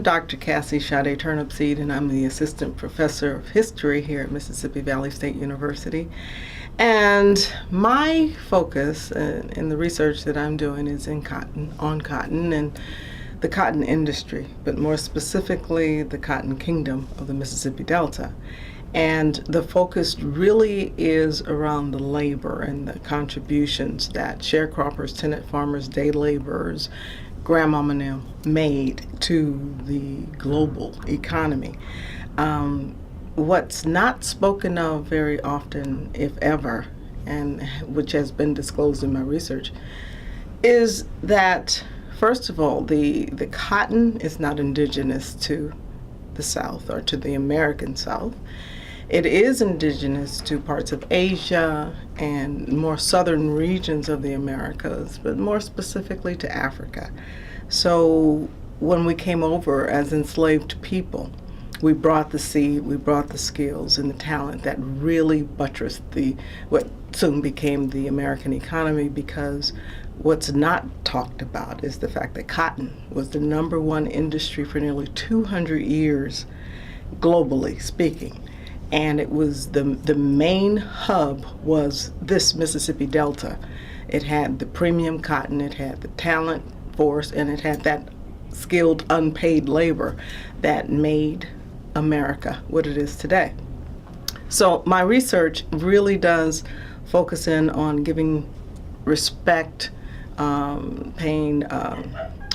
Dr. Cassie Sade Turnipseed, and I'm the Assistant Professor of History here at Mississippi Valley State University. And my focus in the research that I'm doing is on cotton and the cotton industry, but more specifically the cotton kingdom of the Mississippi Delta. And the focus really is around the labor and the contributions that sharecroppers, tenant farmers, day laborers, grandmama and them made to the global economy. What's not spoken of very often, if ever, and which has been disclosed in my research, is that, first of all, the cotton is not indigenous to the South or to the American South. It is indigenous to parts of Asia and more southern regions of the Americas, but more specifically to Africa. So when we came over as enslaved people, we brought the seed, we brought the skills and the talent that really buttressed what soon became the American economy, because what's not talked about is the fact that cotton was the #1 industry for nearly 200 years, globally speaking. And it was the main hub was this Mississippi Delta. It had the premium cotton, it had the talent force, and it had that skilled unpaid labor that made America what it is today. So my research really does focus in on giving respect,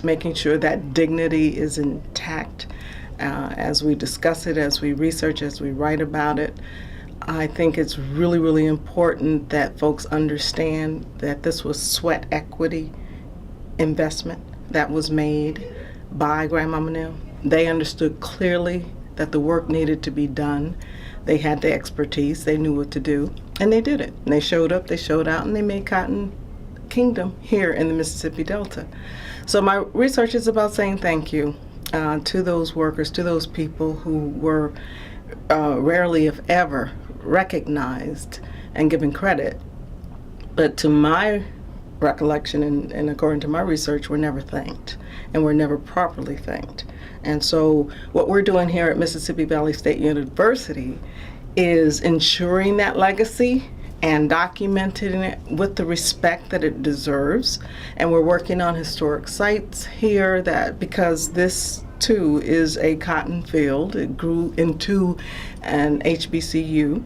making sure that dignity is intact. As we discuss it, as we research, as we write about it, I think it's really, really important that folks understand that this was sweat equity investment that was made by Grandmama and them. They understood clearly that the work needed to be done. They had the expertise, they knew what to do, and they did it. And they showed up, they showed out, and they made Cotton Kingdom here in the Mississippi Delta. So my research is about saying thank you to those workers, to those people who were rarely, if ever, recognized and given credit. But to my recollection and according to my research, were never thanked and were never properly thanked. And so what we're doing here at Mississippi Valley State University is ensuring that legacy and documenting it with the respect that it deserves. And we're working on historic sites here because this too is a cotton field. It grew into an HBCU,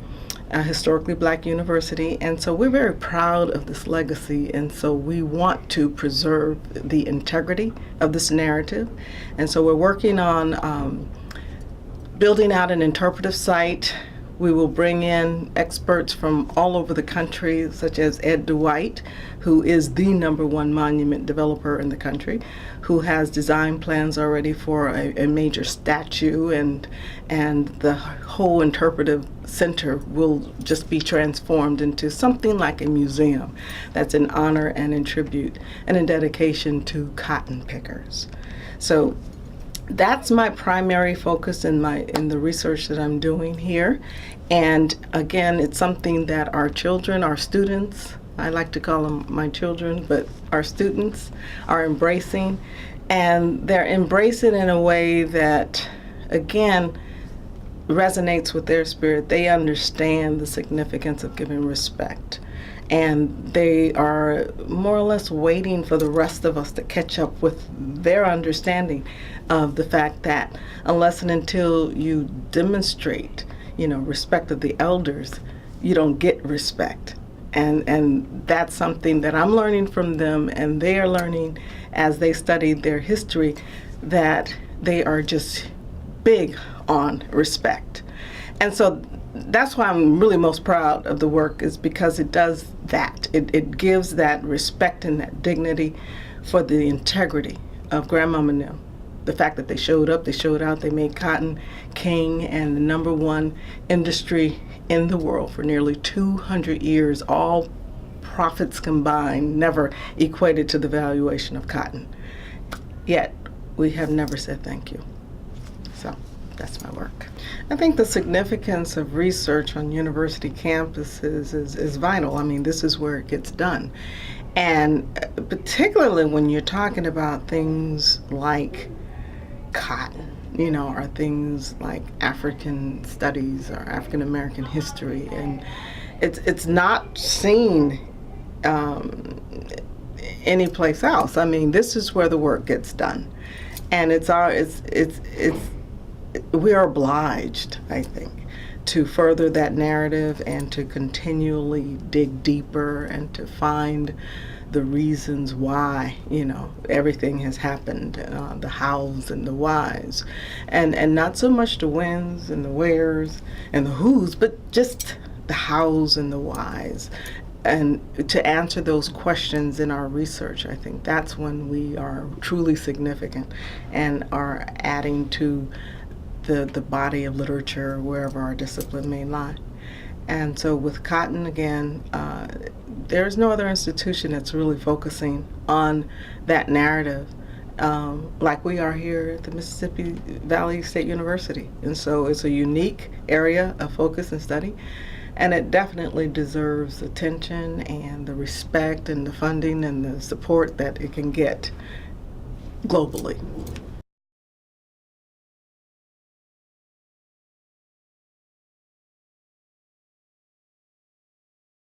a historically black university, and so we're very proud of this legacy, and so we want to preserve the integrity of this narrative. And so we're working on building out an interpretive site. We will bring in experts from all over the country, such as Ed Dwight, who is the #1 monument developer in the country, who has design plans already for a major statue, and the whole interpretive center will just be transformed into something like a museum that's in honor and in tribute and in dedication to cotton pickers. So that's my primary focus in the research that I'm doing here. And again, it's something that our children, our students, I like to call them my children, but our students are embracing. And they're embracing in a way that, again, resonates with their spirit. They understand the significance of giving respect. And they are more or less waiting for the rest of us to catch up with their understanding of the fact that unless and until you demonstrate, respect of the elders, you don't get respect. And that's something that I'm learning from them, and they are learning as they study their history, that they are just big on respect. And so that's why I'm really most proud of the work, is because it does that. It gives that respect and that dignity for the integrity of Grandmama and them. The fact that they showed up, they showed out, they made cotton king and the #1 industry in the world for nearly 200 years, all profits combined, never equated to the valuation of cotton. Yet, we have never said thank you. So, that's my work. I think the significance of research on university campuses is vital. I mean, this is where it gets done. And particularly when you're talking about things like cotton. are things like African studies or African American history, and it's not seen anyplace else. I mean, this is where the work gets done, and we are obliged, I think, to further that narrative and to continually dig deeper and to find the reasons why, everything has happened, the hows and the whys, and not so much the whens and the wheres and the whos, but just the hows and the whys. And to answer those questions in our research, I think that's when we are truly significant and are adding to the body of literature wherever our discipline may lie. And so with Cotton, again, there's no other institution that's really focusing on that narrative like we are here at the Mississippi Valley State University. And so it's a unique area of focus and study, and it definitely deserves attention and the respect and the funding and the support that it can get globally.